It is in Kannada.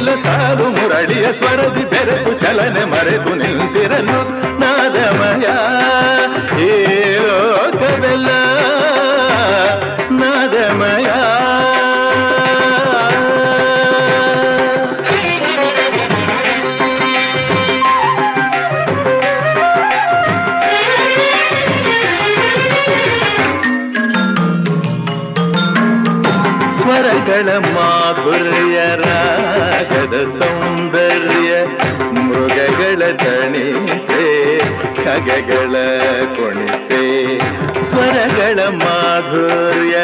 ಕೋಗಿಲ ಸಾಲು ಮುರಳಿಯ ಸ್ವರದಿ ಬೆರೆತು ಚಲನೆ ಮರೆತು ನಿಂತಿರಲು ನಾದಮಯ ಈ ಲೋಕವೆಲ್ಲ ನಾದಮಯ. ಸ್ವರಗಳ ಮಾಧುರ್ಯ ರಾಗದ ಸೌಂದರ್ಯ ಮೃಗಗಳ ತಣಿಸೆ ಖಗಗಳ ಕೊಣಿಸೆ ಸ್ವರಗಳ ಮಾಧುರ್ಯ